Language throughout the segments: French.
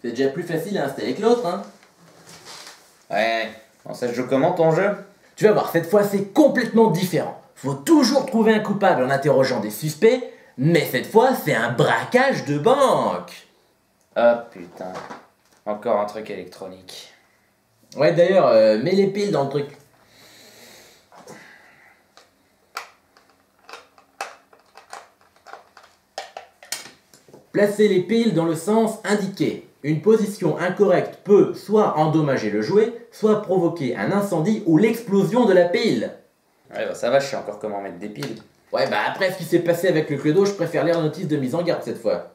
C'est déjà plus facile à installer que l'autre, hein. Ouais, on ça se joue comment ton jeu? Tu vas voir, cette fois c'est complètement différent. Faut toujours trouver un coupable en interrogeant des suspects, mais cette fois c'est un braquage de banque. Oh putain, encore un truc électronique. Ouais d'ailleurs, mets les piles dans le truc. Placez les piles dans le sens indiqué. Une position incorrecte peut soit endommager le jouet, soit provoquer un incendie ou l'explosion de la pile. Ouais bah ça va, je sais encore comment mettre des piles. Ouais bah après ce qui s'est passé avec le clodo, je préfère lire la notice de mise en garde cette fois.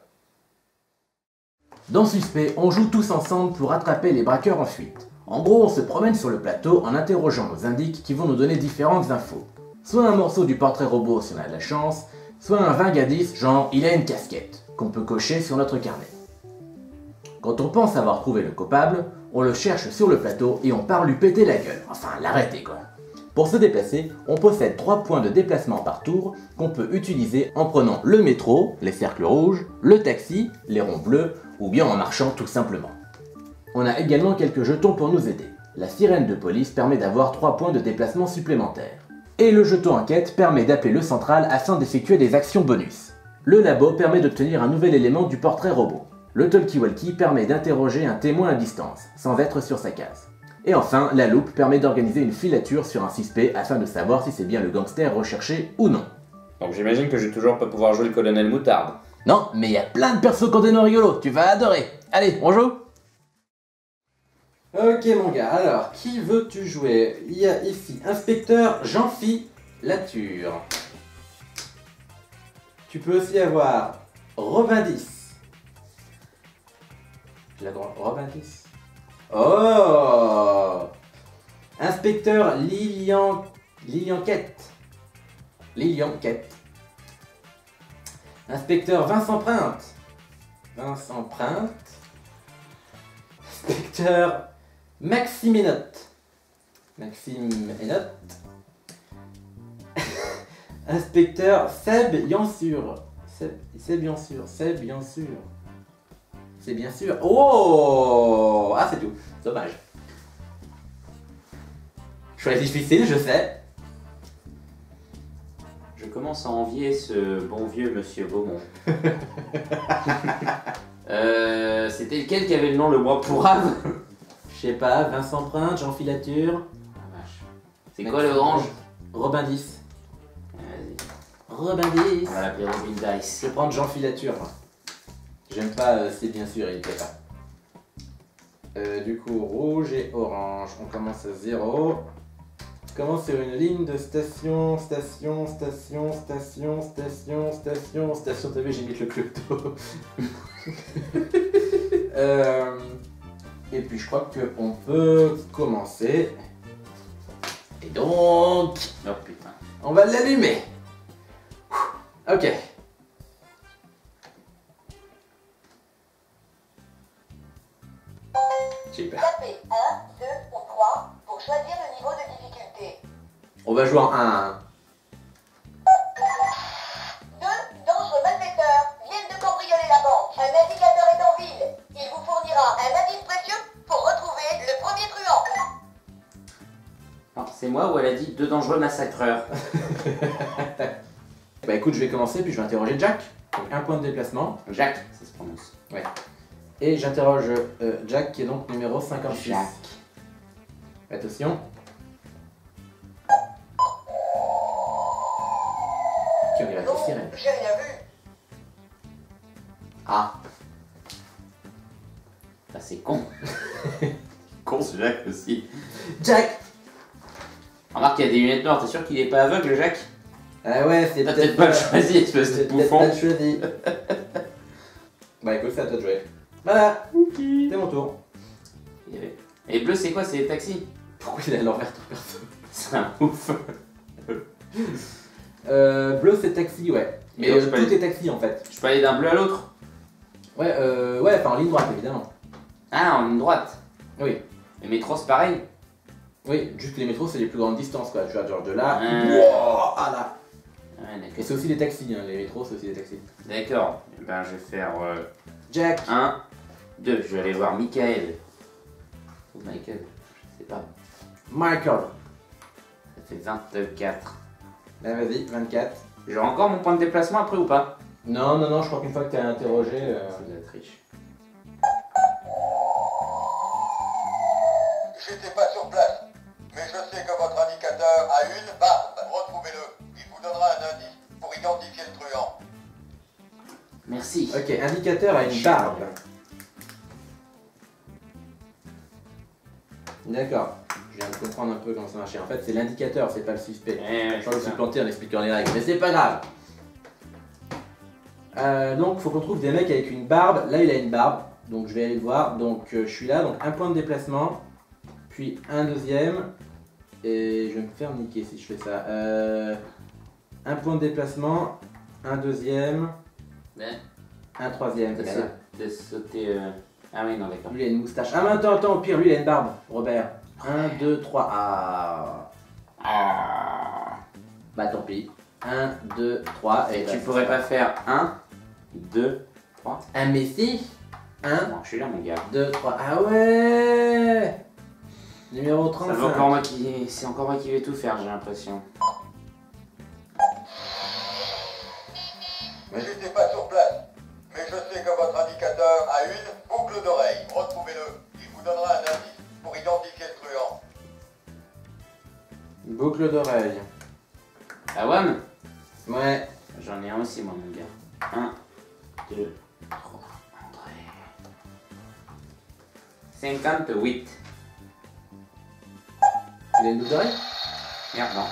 Dans Suspect, on joue tous ensemble pour attraper les braqueurs en fuite. En gros, on se promène sur le plateau en interrogeant nos indices qui vont nous donner différentes infos. Soit un morceau du portrait robot si on a de la chance, soit un 20 à 10 genre il a une casquette, qu'on peut cocher sur notre carnet. Quand on pense avoir trouvé le coupable, on le cherche sur le plateau et on part lui péter la gueule, enfin l'arrêter quoi. Pour se déplacer, on possède 3 points de déplacement par tour qu'on peut utiliser en prenant le métro, les cercles rouges, le taxi, les ronds bleus, ou bien en marchant tout simplement. On a également quelques jetons pour nous aider. La sirène de police permet d'avoir 3 points de déplacement supplémentaires. Et le jeton enquête permet d'appeler le central afin d'effectuer des actions bonus. Le labo permet d'obtenir un nouvel élément du portrait robot. Le talkie-walkie permet d'interroger un témoin à distance, sans être sur sa case. Et enfin, la loupe permet d'organiser une filature sur un suspect afin de savoir si c'est bien le gangster recherché ou non. Donc j'imagine que je vais toujours pas pouvoir jouer le colonel Moutarde. Non, mais il y a plein de persos contenants rigolos, tu vas adorer. Allez, on joue. Ok mon gars, alors, qui veux-tu jouer? Il y a ici Inspecteur Jean-Filature. Tu peux aussi avoir Robin 10. J'ai la grande Robin 10. Oh, Inspecteur Lilianquette. Inspecteur Vincent Printe. Inspecteur Maxime Enotte. Inspecteur Seb Yansur. C'est bien sûr. Oh, ah c'est tout. Dommage. Choix difficile, je sais. Je commence à envier ce bon vieux monsieur Beaumont. C'était lequel qui avait le nom le moins pourrave? Je sais pas, Vincent Printe, Jean Filature. Ah vache. C'est quoi le orange? Robin 10. Vas-y. Robin 10. On va l'appeler Robin Dice. Je vais prendre Jean Filature. Moi. J'aime pas, c'est bien sûr, il plaît pas. Du coup, rouge et orange. On commence à 0. On commence sur une ligne de station. T'as vu, j'ai mis le clodo. Et puis je crois qu'on peut commencer. Et donc, Oh putain. on va l'allumer. Ok. Super. Tapez 1, 2 ou 3 pour choisir le niveau de difficulté. On va jouer en 1. 2 dangereux malfaiteurs viennent de cambrioler la banque. Un indicateur est en ville. Il vous fournira un indice précieux pour retrouver le premier truand. Non, c'est moi ou elle a dit 2 dangereux massacreurs? Bah écoute, je vais commencer puis je vais interroger Jack. Donc 1 point de déplacement. Jacques, ça se prononce. Ouais. Et j'interroge Jack qui est donc numéro 56. Jacques. Attention. Qui on dirait la Non, sirène. j'ai rien vu. Ah. Ah, c'est con. Con ce Jacques aussi. Jack. Remarque qu'il y a des lunettes noires, t'es sûr qu'il est pas aveugle Jacques? Ah ouais, c'est T'as peut-être pas choisi, espèce de c'est peut-être bouffon. pas choisi. Bah écoute, c'est à toi de jouer. Voilà. C'est mon tour. Et bleu c'est quoi? C'est les taxis? Pourquoi il est à l'envers ton perso? C'est un ouf. Bleu c'est taxi, ouais. Mais donc, je peux tout aller- est taxi en fait. Je peux aller d'un bleu à l'autre? Ouais, enfin en ligne droite évidemment. Ah, en ligne droite. Oui. Les métros c'est pareil? Oui, juste les métros c'est les plus grandes distances quoi. Tu vois, genre de là. Wow, à là. Ouais, Et d'accord. c'est aussi des taxis, hein. Les métros c'est aussi des taxis. D'accord. Eh ben je vais faire Jack. 1, 2, je vais aller voir Michael. Ou Michael, je sais pas. Michael. Ça fait 24. Bah vas-y, 24. J'aurai encore mon point de déplacement après ou pas? Non, non, non, je crois qu'une fois que tu as interrogé... C'est de la triche. J'étais pas sur place, mais je sais que votre indicateur a une barbe. Retrouvez-le. Il vous donnera un indice pour identifier le truand. Merci. Ok, indicateur a une barbe. D'accord. Je viens de comprendre un peu comment ça marchait. En fait, c'est l'indicateur, c'est pas le suspect. Je crois que je me suis planté en expliquant les règles, mais c'est pas grave. Donc, faut qu'on trouve des mecs avec une barbe. Là, il a une barbe, donc je vais aller le voir. Donc, je suis là, donc un point de déplacement, puis un deuxième, et je vais me faire niquer si je fais ça. Un point de déplacement, un deuxième, Mais, un troisième. Voilà. de sauter. Ah oui, non, d'accord. Lui, il a une moustache. Ah, mais attends, au pire, lui, il a une barbe, Robert. 1, 2, 3. Ah. Bah, tant pis. 1, 2, 3. Et tu pourrais pas faire 1, 2, 3. Un Messi. 1, Non, je suis là, mon gars. 2, 3. Ah ouais. Numéro C'est 35. encore moi qui vais tout faire, j'ai l'impression. Ouais. J'étais pas sur place, mais je sais que votre indicateur a une boucle d'oreille. Retrouvez-le. Il vous donnera un indice pour identifier le truand. Une boucle d'oreille. Ah ouais? Ouais. J'en ai un aussi, moi, mon gars. 1, 2, 3. André. 58. Il a une boucle d'oreille. Merde, non.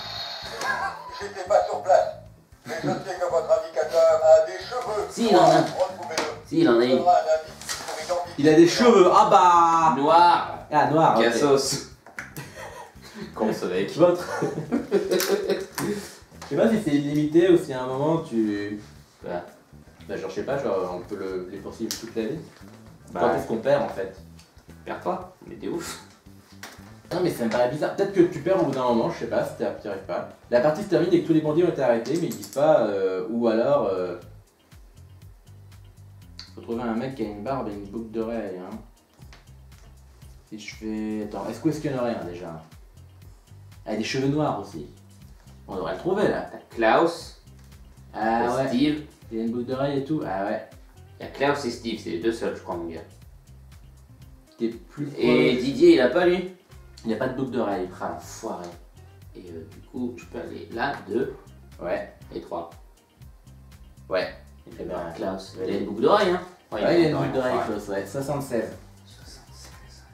J'étais pas sur place, mais je sais que votre indicateur a des cheveux. Si, il en a. Retrouvez-le. Si, il en a Il une. donnera un indice pour identifier Il a des cheveux. Ah bah. Noir. Ah, noir. ok. Cassos. Con ce mec. Votre. Je sais pas si c'est illimité ou si à un moment tu. Quoi? Bah, genre, je sais pas, genre, on peut les poursuivre toute la vie. Bah, Quand est-ce qu'on perd en fait? perds pas. Mais t'es ouf. Non, mais ça me paraît bizarre. Peut-être que tu perds au bout d'un moment, je sais pas, si t'y arrives pas. La partie se termine et que tous les bandits ont été arrêtés, mais ils disent pas. Ou alors. Faut trouver un mec qui a une barbe et une boucle d'oreille. Hein. Si je fais. Attends, est-ce qu'il y en aurait un déjà? Ah, il a des cheveux noirs aussi. On devrait le trouver là. T'as Klaus, Ah t'as ouais. Steve. Il a une boucle d'oreille et tout. Ah ouais. Il y a Klaus et Steve, c'est les deux seuls, je crois, mon gars. T'es plus proche. Et Didier, il a pas lui? Il n'y a pas de boucle d'oreille. Ah, l'enfoiré. Et du coup, je peux aller là, 2 Ouais. et 3. Ouais. Et ben, Klaus, il a une boucle d'oreille, hein? Ouais, il a une encore boucle d'oreille, enfoiré. Klaus, ouais. 76. 76.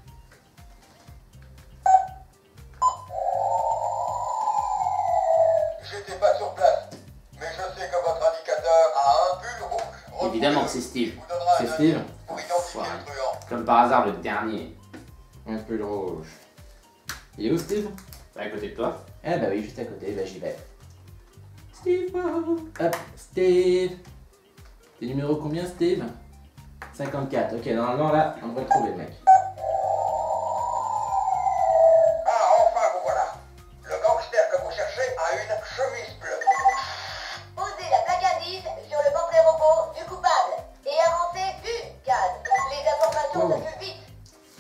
J'étais pas sur place, mais je sais que votre indicateur a un pull rouge. Retrouvez-le. Évidemment que c'est Steve. Il vous donnera C'est un Steve. indice pour identifier Ouais. le truand. Comme par hasard, le dernier. Un peu le rouge. Il est où Steve? À côté de toi. Ah bah oui, juste à côté, bah j'y vais. Steve. Hop, Steve. T'es numéro combien Steve? 54. Ok, normalement là, on devrait le trouver le mec. Ah, enfin vous voilà. Le gangster que vous cherchez a une chemise bleue. Posez la plaque indice sur le portrait robot du coupable et avancez une case. Les informations Oh. circulent vite.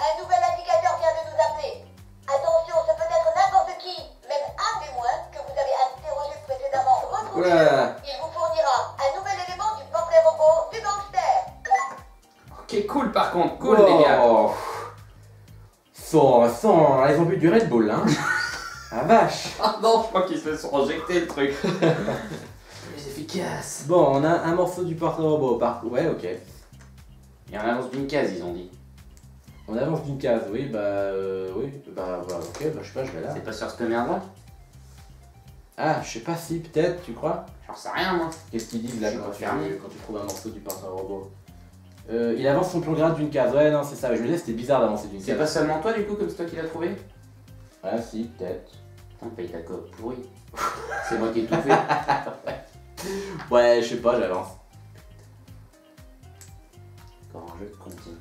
Un nouvel indicateur vient de nous appeler. Attention, ce peut être n'importe qui, même un témoin que vous avez interrogé précédemment. Retrouvez-le. Oula. Il vous fournira un nouvel élément du portrait robot du gangster. Ok, cool par contre, cool les gars. Oh. Ils ont bu du Red Bull, hein. Ah vache. Ah non, je crois qu'ils se sont injectés le truc. Plus efficace. Bon, on a un morceau du portrait robot. Ouais, ok. Et on avance d'une case, ils ont dit. On avance d'une case, oui, oui, bah, ok, bah, je sais pas, je vais là. C'est pas sur cette merde-là? Ah, je sais pas si, peut-être, tu crois? J'en sais rien, moi. Qu'est-ce qu'ils disent là Je suis quand pas tu, fermé. quand tu trouves un morceau du portrait robot? Il avance son plan grade d'une case, ouais, non, c'est ça, je me disais, c'était bizarre d'avancer d'une C'est case. pas seulement toi, du coup, comme c'est toi qui l'as trouvé? Ah, si, peut-être. Putain, paye ta coque pourrie. C'est moi qui ai tout fait. Ouais, je sais pas, j'avance. Encore un jeu de continue.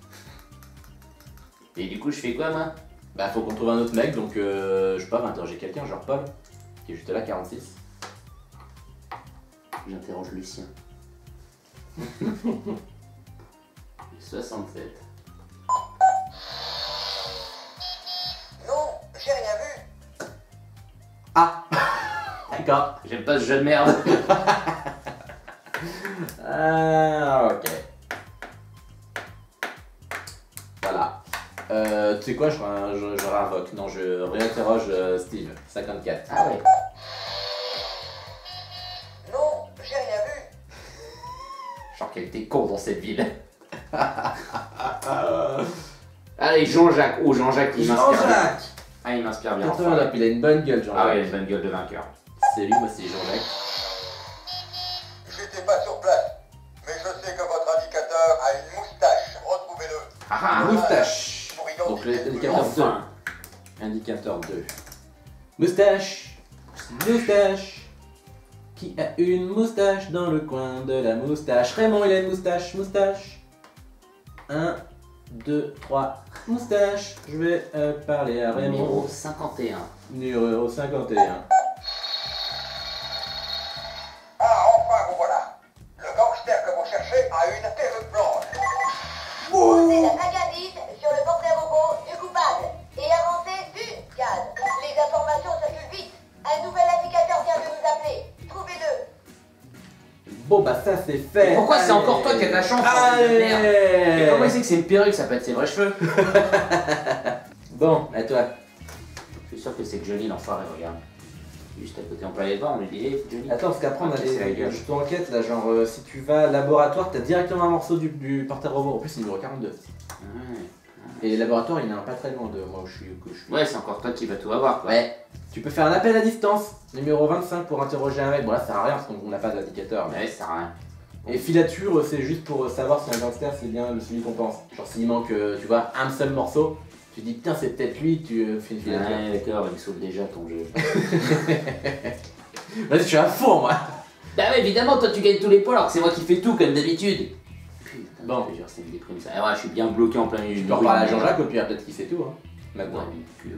Et du coup, je fais quoi, moi? Bah, faut qu'on trouve un autre mec, donc je sais pas, interroger quelqu'un, genre Paul, qui est juste là, 46. J'interroge Lucien. 67. D'accord. J'aime pas ce jeu de merde. Ok. Voilà. Tu sais quoi, je réinvoque. Non, je réinterroge Steve, 54. Ah ouais. Non, j'ai rien vu. Genre qu'elle était con dans cette ville. Allez, Jean-Jacques. Oh, Jean-Jacques, il m'inspire bien. Jean-Jacques. Ah, il m'inspire bien. Attends, là, il a une bonne gueule, Jean-Jacques. Ah ouais, il a une bonne gueule de vainqueur. C'est lui, moi c'est Jean-Jacques. J'étais pas sur place, mais je sais que votre indicateur a une moustache. Retrouvez-le. Ah, Moustache. Pour Donc identifier l'indicateur 2. enfin. Indicateur 2. Moustache. Moustache. Qui a une moustache dans le coin de la moustache? Raymond, il a une moustache. Moustache. 1, 2, 3. Moustache. Je vais parler à Raymond. Numéro 51. Numéro 51. Ah, enfin vous voilà. Le gangster que vous cherchez a une perruque blanche. Posez la plaque indice sur le portrait robot du coupable et avancez une case. Les informations circulent vite. Un nouvel indicateur vient de nous appeler. Trouvez-le. Bon bah ça c'est fait. Et pourquoi c'est Allez. encore toi qui as de la chance, bordel de merde? Et Allez. comment il sait que c'est une perruque, ça peut être ses vrais cheveux? Bon, à toi. Je suis sûr que c'est Johnny l'enfoiré, regarde. Juste à côté, on peut aller le voir, on lui dit hey, Johnny. Attends, parce qu'après on a Ok, c'est la des gueule. enquêtes là, genre si tu vas laboratoire, t'as directement un morceau du portrait robot. En plus, c'est numéro 42. Ouais, Et laboratoire, il est un pas très loin de moi où je suis. ouais c'est encore toi qui vas tout avoir quoi. Ouais. Tu peux faire un appel à distance, numéro 25 pour interroger un mec. Bon là, ça sert à rien parce qu'on n'a pas d'indicateur. Mais... Ouais, ça sert à rien. Et filature, c'est juste pour savoir si un gangster c'est bien celui qu'on pense. Genre s'il manque, tu vois, un seul morceau, tu dis putain, c'est peut-être lui, tu fais une filature. Ouais, d'accord, il me saoule déjà ton jeu. Vas-y, je suis à fond moi. Bah ouais, évidemment, toi tu gagnes tous les points alors que c'est moi qui fais tout comme d'habitude. Putain, Bon. je te jure, ça me déprime ça. Ah ouais, je suis bien bloqué en plein milieu Tu d'une peux rue, reparler à merde. Jean-Jacques, au pire, peut-être qu'il sait tout. Hein. Maintenant. Ouais, puis,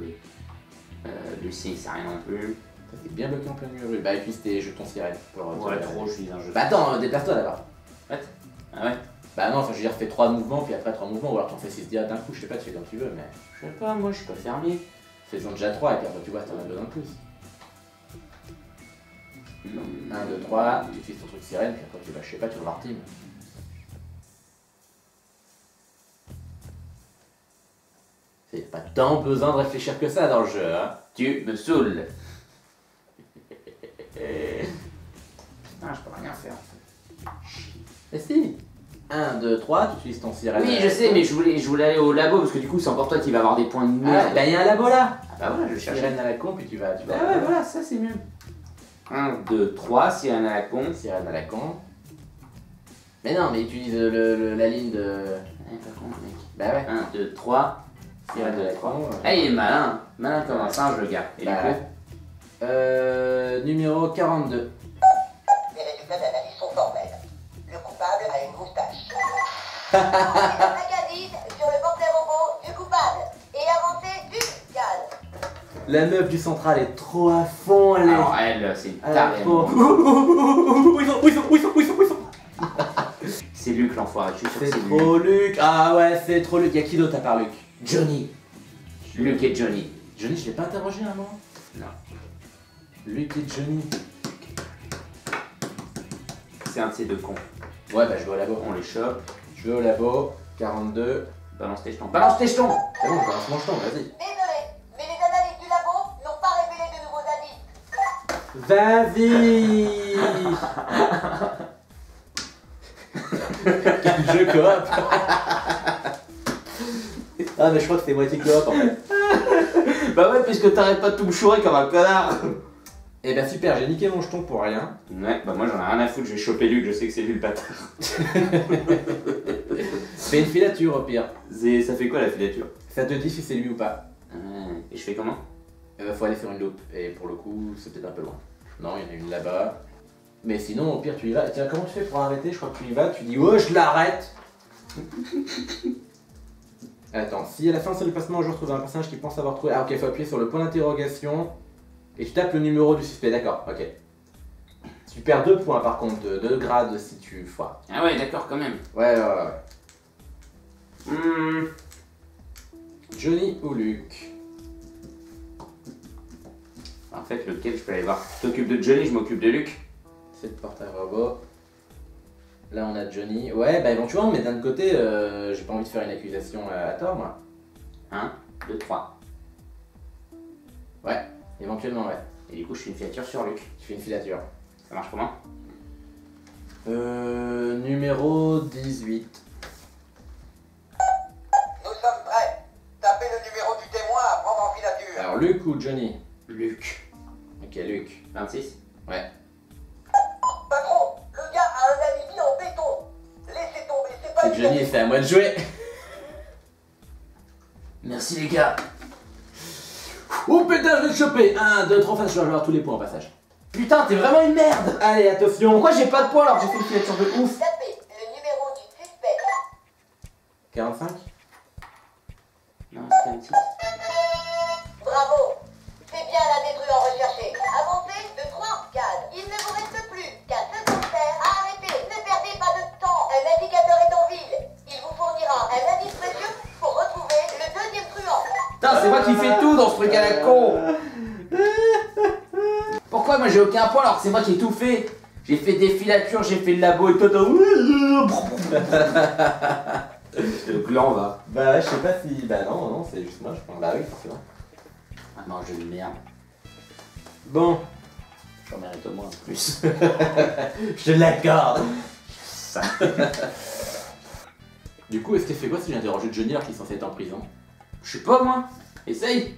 Lucie, il sait rien non plus. T'es bien bloqué en plein milieu de rue. Bah, utilise tes jetons sirène. Pour, Ouais, trop, je suis un jeu. Bah, attends, déplace-toi là-bas. Ah ouais. Bah, non, enfin, je veux dire, fais 3 mouvements, puis après 3 mouvements, ou alors t'en fais 6 direct d'un coup, je sais pas, tu fais comme tu veux, mais. Je sais pas, moi je suis pas fermé. Fais-en déjà 3, et puis après, tu vois, t'en as besoin de plus. 1, 2, 3, tu utilises ton truc sirène, puis après, tu vas, je sais pas, tu vas voir team. C'est pas tant besoin de réfléchir que ça dans le jeu, hein. Tu me saoules. Putain, je peux rien faire. Et si 1, 2, 3, tu utilises ton sirène. Oui, je sais, mais je voulais aller au labo parce que du coup, c'est encore toi qui va avoir des points de Ah, merde. bah, y'a un labo là. Ah bah voilà, je cherche. Sirène à la con, puis tu vas. Bah ouais, voilà, ça c'est mieux. 1, 2, 3, sirène à la con. Sirène à la con. Mais non, mais utilise la ligne de. Ouais, pas con, mec. Bah ouais. 1, 2, 3, Sirène à la con. Ah, il est malin. Malin comme un singe, le gars. Et Bah du coup, numéro 42. Les résultats d'analyse sont formels. Le coupable a une moustache. Posez la plaque indice sur le portrait robot du coupable et avancez une case. La meuf du central est trop à fond, elle est. alors elle, c'est une Elle tarée. est trop. Où ils sont. C'est Luc l'enfoiré, je suis sûr que C'est c'est trop Luc. Ah ouais, c'est trop Luc. Y'a qui d'autre à part Luc? Johnny. Luc et Johnny. Johnny, je l'ai pas interrogé à un moment. Non. Luc et Johnny. C'est un de ces deux cons. Ouais, bah je vais au labo. On les chope. Je vais au labo. 42. Balance tes jetons. Balance tes jetons. C'est bon, je balance mon jeton, vas-y. Désolé, mais les analyses du labo n'ont pas révélé de nouveaux indices. Vas-y. Quel jeu coop. Ah mais je crois que c'est moitié coop en fait. Bah ouais, puisque t'arrêtes pas de tout me chourer comme un connard. Eh ben super, j'ai niqué mon jeton pour rien. Ouais, bah moi j'en ai rien à foutre, je vais choper Luc, je sais que c'est lui le bâtard. Fais une filature au pire. Ça fait quoi la filature? Ça te dit si c'est lui ou pas. Et je fais comment? Faut aller faire une loupe. Et pour le coup, c'est peut-être un peu loin. Non, il y en a une là-bas. Mais sinon, au pire, tu y vas. Tiens, comment tu fais pour arrêter? Je crois que tu y vas, tu dis oh, je l'arrête. Attends, si à la fin c'est le passement, je retrouve un personnage qui pense avoir trouvé. Ah, ok, faut appuyer sur le point d'interrogation. Et tu tapes le numéro du suspect, d'accord, ok. Tu perds 2 points par contre, 2 grades si tu foires. Ah ouais, d'accord, quand même. Ouais. Johnny ou Luc? Alors, fait, lequel je peux aller voir? Tu t'occupes de Johnny, je m'occupe de Luc. C'est le portail robot. Là on a Johnny. Ouais, bah éventuellement, mais d'un autre côté, j'ai pas envie de faire une accusation à tort, moi. 1, 2, 3. Ouais, éventuellement, ouais. Et du coup, je fais une filature sur Luc. Tu fais une filature. Ça marche comment? Numéro 18. Nous sommes prêts. Tapez le numéro du témoin à prendre en filature. Alors, Luc ou Johnny? Luc. Ok, Luc. 26. Ouais. Patron, le gars a un alibi en béton. Laissez tomber, c'est pas C'est une Johnny, alibi. c'est à moi de jouer. Merci les gars. Oh putain, je vais te choper. 1, 2, 3, enfin, je vais avoir tous les points au passage. Putain, t'es vraiment une merde. Allez, attention. Pourquoi j'ai pas de points alors que j'ai fait une filature de ouf? Tapez le numéro du suspect. 45. Non, c'est 46. Bravo. C'est bien l'un des truands recherchés. Avancez de 3 cases. Il ne vous reste plus qu'un secondaire à arrêter. Ne perdez pas de temps. Un indicateur est en ville. Il vous fournira un indice précieux pour retrouver le deuxième truand. Putain, c'est moi qui fais tout dans ce truc à la con. Pourquoi moi j'ai aucun point alors que c'est moi qui ai tout fait? J'ai fait des filatures, j'ai fait le labo et toi t'as... Le gland va. Bah, je sais pas si. Bah, non, c'est juste moi, je pense. Bah, oui, forcément. Ah non, je de merde. Bon, J'en mérite au moins un plus. je te l'accorde. Ça. Du coup, est-ce qu'elle fait quoi si j'interroge Johnny alors qu'il est censé être en prison? Je sais pas moi. Essaye.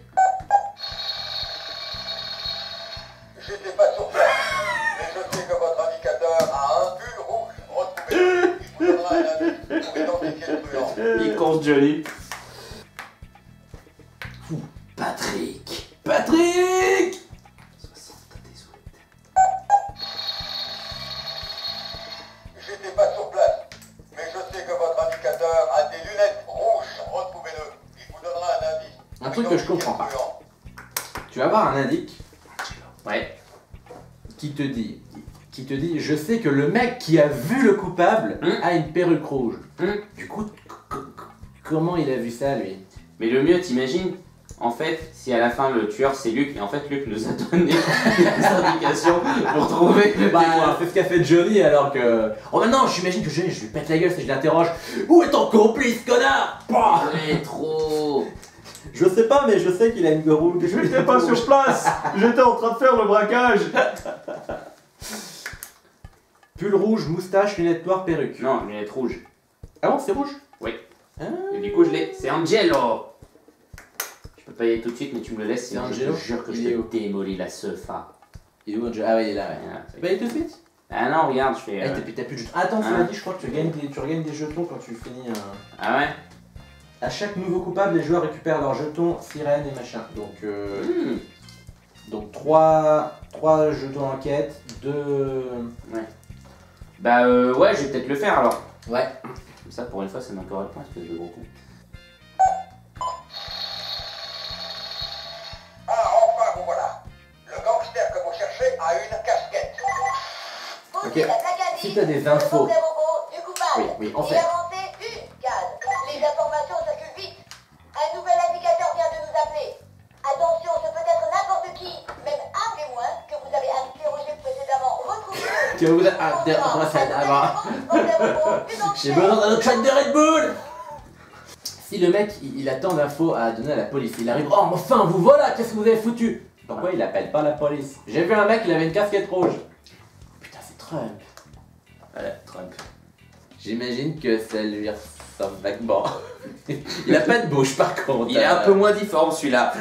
J'étais pas sur place, mais je sais que votre indicateur a un pull rouge. Retrouvez-le. Il vous donnera un indice pour identifier le truand. Il compte Johnny. Patrick. Patrick. 60 des souhaits. J'étais pas sur place, mais je sais que votre indicateur a des lunettes rouges. Retrouvez-le. Il vous donnera un indice. Un truc que je comprends pas. Tu vas avoir un indice Ouais. qui te dit, je sais que le mec qui a vu le coupable a une perruque rouge. Du coup, comment il a vu ça, lui? Mais le mieux, t'imagines, en fait, si à la fin le tueur c'est Luc, et en fait Luc nous a donné des indications pour trouver le Bah, témoin. c'est ce qu'a fait Johnny alors que... Oh maintenant, j'imagine que Johnny, je lui pète la gueule si je l'interroge. Où est ton complice, connard? Pouah. Ouais, trop. Je sais pas, mais je sais qu'il a une gueule rouge. J'étais pas sur place, j'étais en train de faire le braquage. Pull rouge, moustache, lunettes noires, perruque. Non, lunettes rouges. Ah bon, c'est rouge? Oui. Ah. Et du coup, je l'ai. C'est Angelo. Je peux pas y aller tout de suite, mais tu me le laisses. C'est Sinon, je Angelo te jure que je Il est où te démolis la sefa. Il est où, Angelo? Ah ouais, il est là, ouais. Voilà, Tu vas y aller tout de suite? Ah non, regarde, je fais. Ah, t'as plus de jetons. Attends, cela Hein dit, je crois que tu regagnes des jetons quand tu finis un... Ah ouais. À chaque nouveau coupable, les joueurs récupèrent leurs jetons, sirène et machin. Donc, donc 3 jetons enquête, 2... Ouais. Bah ouais, je vais peut-être le faire alors. Ouais. Comme ça, pour une fois, ça m'accorde le point, espèce de gros con. Ah, enfin, vous voilà. Le gangster que vous cherchez a une casquette. Posez Ok. la plaque à Si disque t'as des sur le infos. portrait robot du coupable. Oui, en Et fait. avancez une case. Les informations circulent vite. Un nouvel indicateur vient de nous appeler. Attention, ce peut être n'importe qui, même un témoin que vous avez interrogé précédemment. Retrouvez-le. Que vous... Ah, précédemment. J'ai besoin d'un autre shot de Red Bull. Si le mec, il a tant d'infos à donner à la police, il arrive... Oh, mais enfin, vous voilà, qu'est-ce que vous avez foutu? Pourquoi il appelle pas la police? J'ai vu un mec, il avait une casquette rouge. Putain, c'est Trump. Voilà, Trump. J'imagine que ça lui ressemble vaguement. Il a pas de bouche par contre. Il est un peu moins difforme celui-là.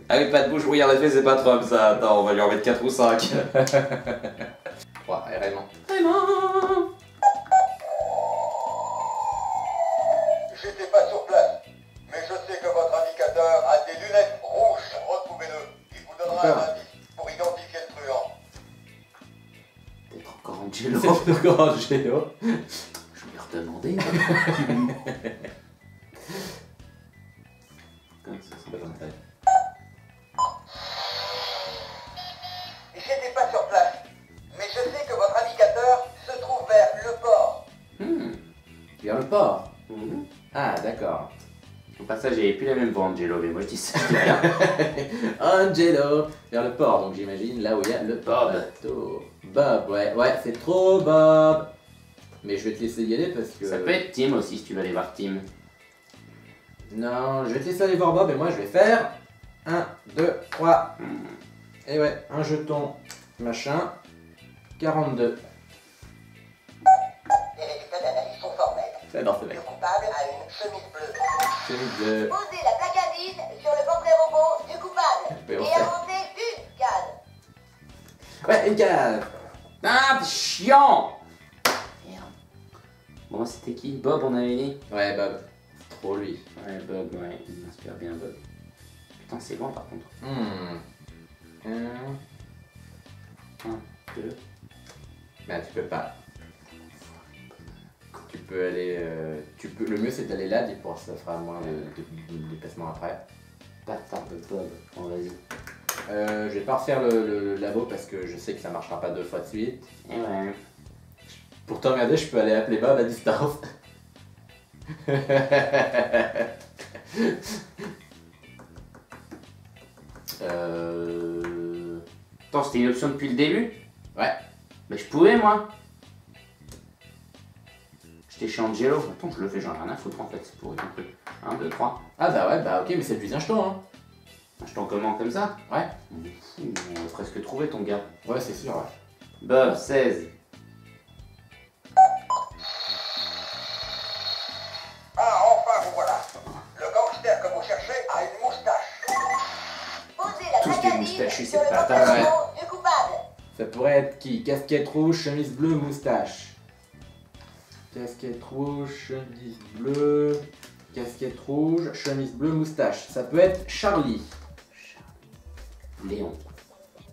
Ah oui, pas de bouche, oui, en effet, c'est pas Trump ça. Attends, on va lui en mettre 4 ou 5. 3, Raymond. J'étais pas sur place, mais je sais que votre indicateur a des lunettes rouges. Retrouvez-le. Il vous donnera D'accord. un indice pour identifier le truand. Peut-être encore Angelo. C'est encore Angelo. Je vais lui redemander. J'étais pas sur place, mais je sais que votre indicateur se trouve vers le port. Vers le port. Mhm. Ah, d'accord. Au passage, j'avais plus la même voix, Angelo, mais moi je dis ça, je dis rien. Angelo, vers le port, donc j'imagine, là où il y a le bateau. Bob, ouais, c'est trop Bob. Mais je vais te laisser y aller parce que... Ça peut être Tim aussi, si tu veux aller voir Tim. Non, je vais te laisser aller voir Bob et moi je vais faire 1, 2, 3. Et ouais, un jeton, machin, 42. Les résultats d'analyse sont formels. J'adore ce mec. Le coupable a une chemise bleue. Chemise de... Posez la plaque indice sur le portrait robot du coupable peux en et faire. avancez une case. Ouais, une case. Ah, t'es chiant! Merde. Bon, c'était qui? Bob, on avait dit? Ouais, Bob. C'est trop lui. Ouais, Bob, ouais, il m'inspire bien, Bob. Putain, c'est loin par contre. 1, 2. bah tu peux pas. Tu peux aller... Le mieux c'est d'aller là, pour ça fera moins de déplacement après. Bâtard de Bob. Bon, vas-y. Je vais pas refaire le labo parce que je sais que ça marchera pas 2 fois de suite. Et ouais. Pour t'emmerder, je peux aller appeler Bob à distance. Attends, c'était une option depuis le début? Ouais. Mais je pouvais, moi. J'étais chez Angelo. Attends, je le fais, j'en ai rien à foutre en fait. C'est pourri ton truc. 1, 2, 3. Ah bah ouais, bah ok, mais c'est plus un jeton, hein. Je t'en commande comme ça? Ouais. On a presque trouvé ton gars. Ouais, c'est sûr, ouais. Bob, 16. Ah, enfin, vous voilà. Le gangster que vous cherchez a une moustache. Posez la Tous plaque des indice moustachus, sur c'est le pas portrait mal. robot du coupable. Ça pourrait être qui? Casquette rouge, chemise bleue, moustache. Casquette rouge, chemise bleue. Casquette rouge, chemise bleue, moustache. Ça peut être Charlie. Léon.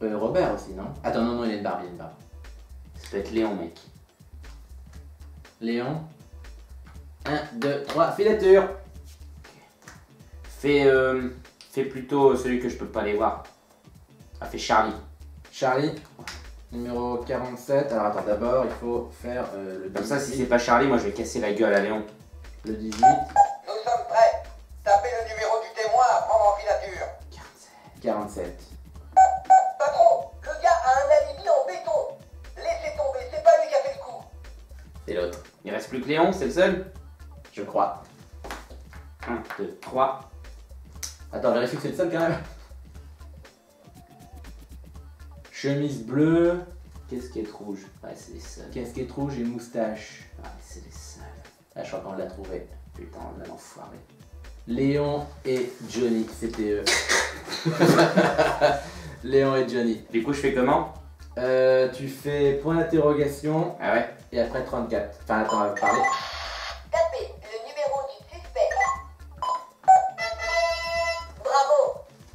Robert aussi, non? Attends, non, il a une barbe, Ça peut être Léon, mec. Léon. 1, 2, 3, filature. Fais plutôt celui que je peux pas aller voir. Ah, fais Charlie. Charlie. Numéro 47. Alors attends, d'abord, il faut faire le 18. Comme ça, si c'est pas Charlie, moi je vais casser la gueule à Léon. Le 18. Nous sommes prêts. Tapez le numéro du témoin à prendre en filature. 47. Patron, le gars a un alibi en béton. Laissez tomber, c'est pas lui qui a fait le coup. C'est l'autre, Il reste plus que Léon, c'est le seul? je crois. 1, 2, 3. Attends, vérifie que c'est le seul quand même. Chemise bleue, Casquette rouge. Ouais, c'est les seuls. casquette rouge et moustache. Ouais, c'est les seuls. Ah, je crois qu'on l'a trouvé. Putain, on l'a enfoiré. Léon et Johnny, c'était eux. Léon et Johnny. Du coup, je fais comment? Tu fais point d'interrogation Ah ouais? et après 34. Enfin, attends, on va parler. Tapez le numéro du suspect. Bravo.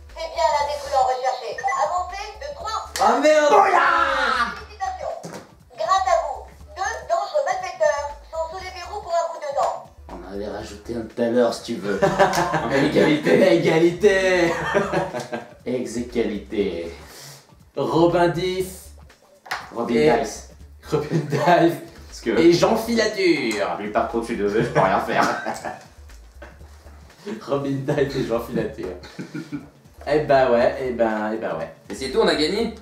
C'est bien la découleur recherchée. Avancez de 3. Oh merde! Félicitations. Grâce à vous, 2 dangereux malfaiteurs sont sous les verrous pour un coup de dent. On avait rajouté un tout à l'heure, si tu veux. En égalité. Égalité! Ex-égalité. Robin 10, Robin Et- Dice. Robin Dive Parce que et Jean Filature. lui par contre, je suis désolé, je peux rien faire. Robin Dive et Jean Filature. Eh ben ouais. Et c'est tout, on a gagné?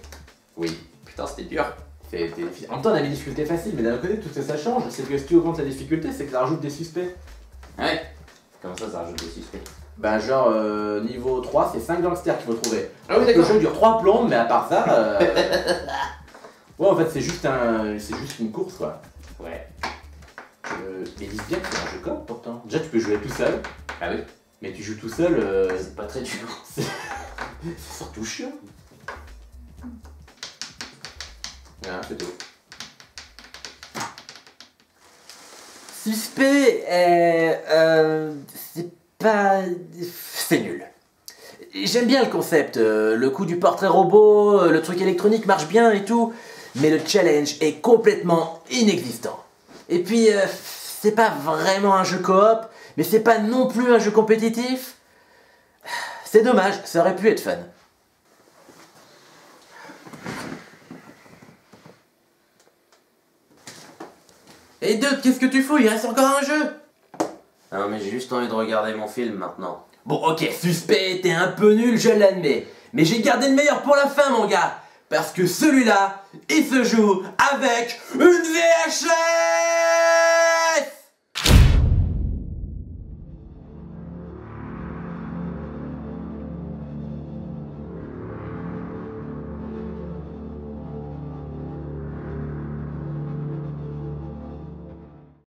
Oui. Putain, c'était dur. En même temps, on avait des difficultés faciles, mais d'un autre côté, tout ça, ça change. C'est que si tu augmentes la difficulté, c'est que ça rajoute des suspects. Ouais. Comment ça rajoute des suspects? Ben, genre, niveau 3, c'est 5 gangsters qu'il faut trouver. Ah oui, Le d'accord. jeu dure 3 plombes, mais à part ça. Ouais, en fait, c'est juste une course, quoi. Ouais. Mais ils disent bien que c'est un jeu coop pourtant. Déjà, tu peux jouer tout seul, Ah oui. mais tu joues tout seul, C'est pas très dur. c'est surtout chiant. Voilà, c'est tout. Suspect, c'est pas... c'est nul. J'aime bien le concept, le coup du portrait robot, le truc électronique marche bien et tout, mais le challenge est complètement inexistant. Et puis, c'est pas vraiment un jeu coop, mais c'est pas non plus un jeu compétitif. C'est dommage, ça aurait pu être fun. Et Doc, qu'est-ce que tu fous? Il reste encore un jeu. Non mais j'ai juste envie de regarder mon film maintenant. Bon, ok, suspect, t'es un peu nul, je l'admets. Mais j'ai gardé le meilleur pour la fin, mon gars. Parce que celui-là, il se joue avec une VHS.